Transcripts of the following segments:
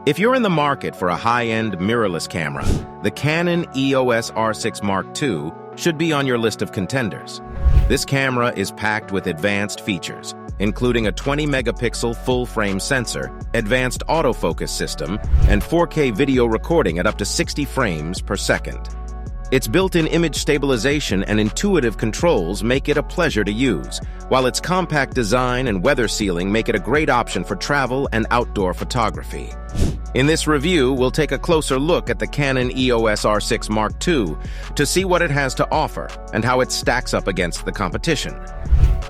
If you're in the market for a high-end mirrorless camera, the Canon EOS R6 Mark II should be on your list of contenders. This camera is packed with advanced features, including a 20-megapixel full-frame sensor, advanced autofocus system, and 4K video recording at up to 60 frames per second. Its built-in image stabilization and intuitive controls make it a pleasure to use, while its compact design and weather sealing make it a great option for travel and outdoor photography. In this review, we'll take a closer look at the Canon EOS R6 Mark II to see what it has to offer and how it stacks up against the competition.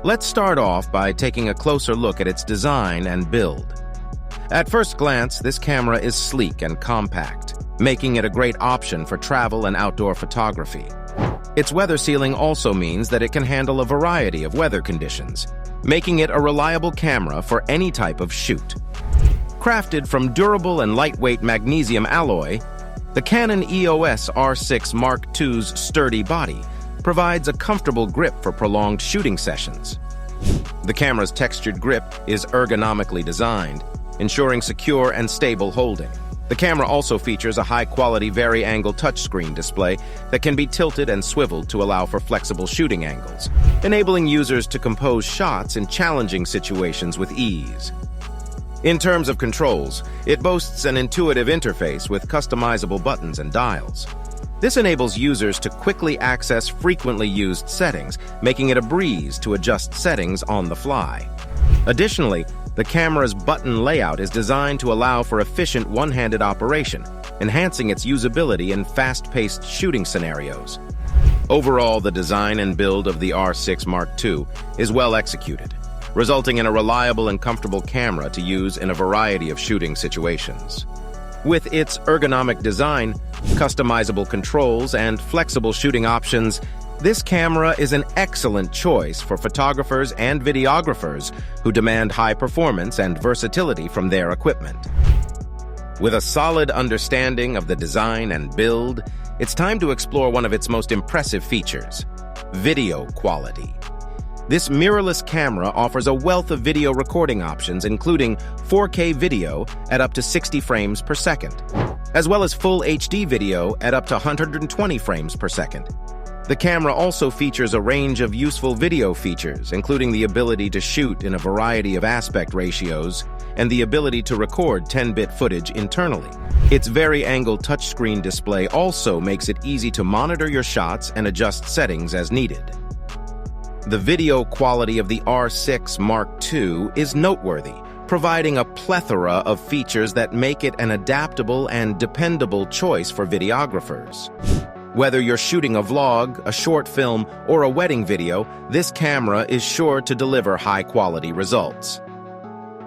Let's start off by taking a closer look at its design and build. At first glance, this camera is sleek and compact, making it a great option for travel and outdoor photography. Its weather sealing also means that it can handle a variety of weather conditions, making it a reliable camera for any type of shoot. Crafted from durable and lightweight magnesium alloy, the Canon EOS R6 Mark II's sturdy body provides a comfortable grip for prolonged shooting sessions. The camera's textured grip is ergonomically designed, ensuring secure and stable holding. The camera also features a high-quality vari-angle touchscreen display that can be tilted and swiveled to allow for flexible shooting angles, enabling users to compose shots in challenging situations with ease. In terms of controls, it boasts an intuitive interface with customizable buttons and dials. This enables users to quickly access frequently used settings, making it a breeze to adjust settings on the fly. Additionally, the camera's button layout is designed to allow for efficient one-handed operation, enhancing its usability in fast-paced shooting scenarios. Overall, the design and build of the R6 Mark II is well executed, resulting in a reliable and comfortable camera to use in a variety of shooting situations. With its ergonomic design, customizable controls, and flexible shooting options, this camera is an excellent choice for photographers and videographers who demand high performance and versatility from their equipment. With a solid understanding of the design and build, it's time to explore one of its most impressive features: video quality. This mirrorless camera offers a wealth of video recording options, including 4K video at up to 60 frames per second, as well as full HD video at up to 120 frames per second. The camera also features a range of useful video features, including the ability to shoot in a variety of aspect ratios and the ability to record 10-bit footage internally. Its vari-angle touchscreen display also makes it easy to monitor your shots and adjust settings as needed. The video quality of the R6 Mark II is noteworthy, providing a plethora of features that make it an adaptable and dependable choice for videographers. Whether you're shooting a vlog, a short film, or a wedding video, this camera is sure to deliver high-quality results.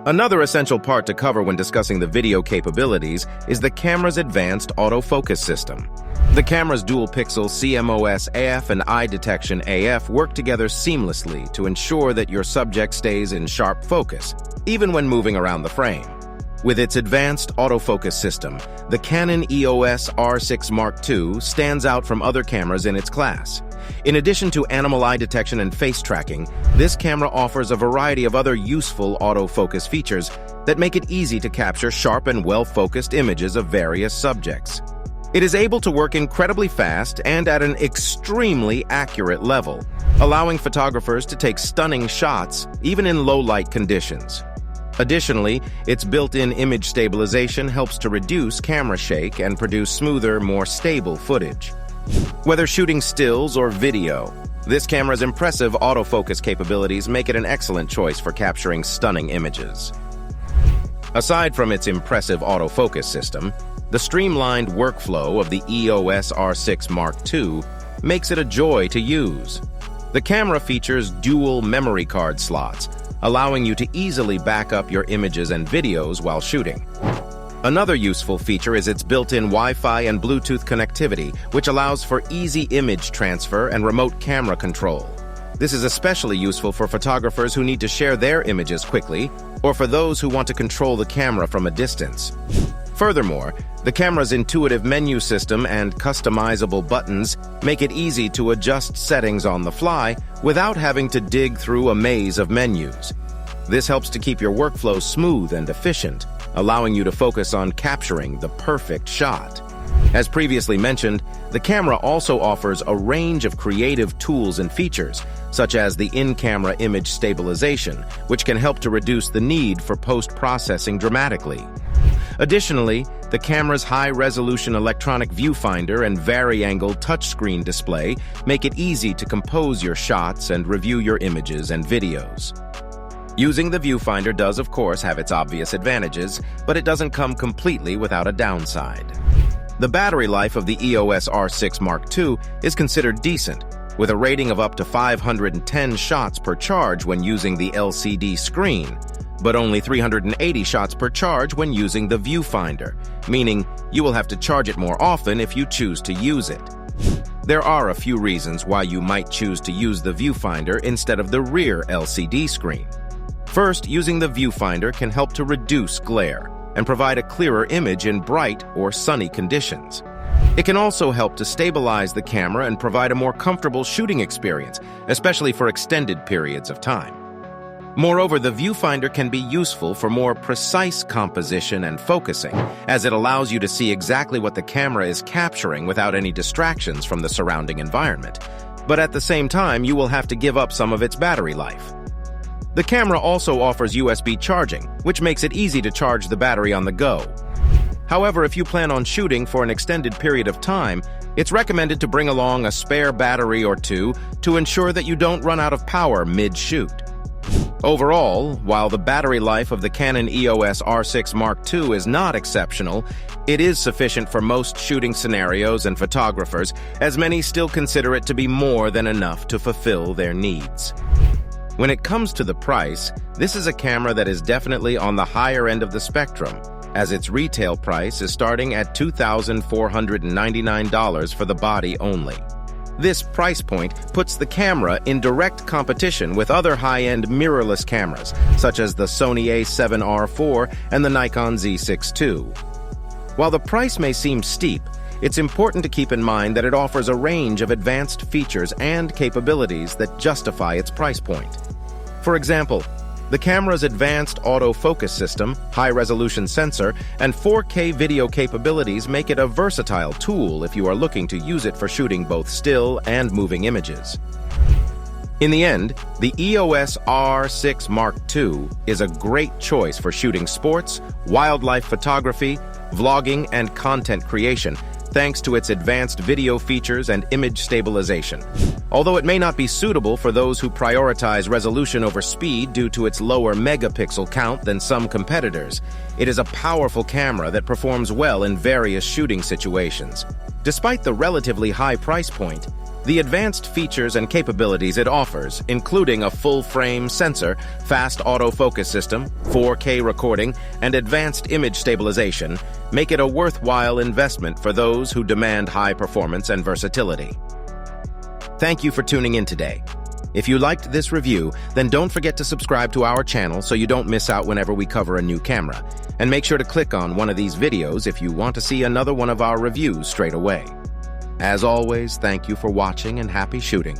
Another essential part to cover when discussing the video capabilities is the camera's advanced autofocus system. The camera's dual-pixel CMOS AF and eye detection AF work together seamlessly to ensure that your subject stays in sharp focus, even when moving around the frame. With its advanced autofocus system, the Canon EOS R6 Mark II stands out from other cameras in its class. In addition to animal eye detection and face tracking, this camera offers a variety of other useful autofocus features that make it easy to capture sharp and well-focused images of various subjects. It is able to work incredibly fast and at an extremely accurate level, allowing photographers to take stunning shots even in low-light conditions. Additionally, its built-in image stabilization helps to reduce camera shake and produce smoother, more stable footage. Whether shooting stills or video, this camera's impressive autofocus capabilities make it an excellent choice for capturing stunning images. Aside from its impressive autofocus system, the streamlined workflow of the EOS R6 Mark II makes it a joy to use. The camera features dual memory card slots, allowing you to easily back up your images and videos while shooting. Another useful feature is its built-in Wi-Fi and Bluetooth connectivity, which allows for easy image transfer and remote camera control. This is especially useful for photographers who need to share their images quickly, or for those who want to control the camera from a distance. Furthermore, the camera's intuitive menu system and customizable buttons make it easy to adjust settings on the fly without having to dig through a maze of menus. This helps to keep your workflow smooth and efficient, allowing you to focus on capturing the perfect shot. As previously mentioned, the camera also offers a range of creative tools and features, such as the in-camera image stabilization, which can help to reduce the need for post-processing dramatically. Additionally, the camera's high-resolution electronic viewfinder and vari-angle touchscreen display make it easy to compose your shots and review your images and videos. Using the viewfinder does, of course, have its obvious advantages, but it doesn't come completely without a downside. The battery life of the EOS R6 Mark II is considered decent, with a rating of up to 510 shots per charge when using the LCD screen, but only 380 shots per charge when using the viewfinder, meaning you will have to charge it more often if you choose to use it. There are a few reasons why you might choose to use the viewfinder instead of the rear LCD screen. First, using the viewfinder can help to reduce glare and provide a clearer image in bright or sunny conditions. It can also help to stabilize the camera and provide a more comfortable shooting experience, especially for extended periods of time. Moreover, the viewfinder can be useful for more precise composition and focusing, as it allows you to see exactly what the camera is capturing without any distractions from the surrounding environment. But at the same time, you will have to give up some of its battery life. The camera also offers USB charging, which makes it easy to charge the battery on the go. However, if you plan on shooting for an extended period of time, it's recommended to bring along a spare battery or two to ensure that you don't run out of power mid-shoot. Overall, while the battery life of the Canon EOS R6 Mark II is not exceptional, it is sufficient for most shooting scenarios and photographers, as many still consider it to be more than enough to fulfill their needs. When it comes to the price, this is a camera that is definitely on the higher end of the spectrum, as its retail price is starting at $2,499 for the body only. This price point puts the camera in direct competition with other high-end mirrorless cameras, such as the Sony a7R IV and the Nikon Z6 II. While the price may seem steep, it's important to keep in mind that it offers a range of advanced features and capabilities that justify its price point. For example, the camera's advanced autofocus system, high-resolution sensor, and 4K video capabilities make it a versatile tool if you are looking to use it for shooting both still and moving images. In the end, the EOS R6 Mark II is a great choice for shooting sports, wildlife photography, vlogging, and content creation, thanks to its advanced video features and image stabilization. Although it may not be suitable for those who prioritize resolution over speed due to its lower megapixel count than some competitors, it is a powerful camera that performs well in various shooting situations. Despite the relatively high price point, the advanced features and capabilities it offers, including a full-frame sensor, fast autofocus system, 4K recording, and advanced image stabilization, make it a worthwhile investment for those who demand high performance and versatility. Thank you for tuning in today. If you liked this review, then don't forget to subscribe to our channel so you don't miss out whenever we cover a new camera. And make sure to click on one of these videos if you want to see another one of our reviews straight away. As always, thank you for watching and happy shooting.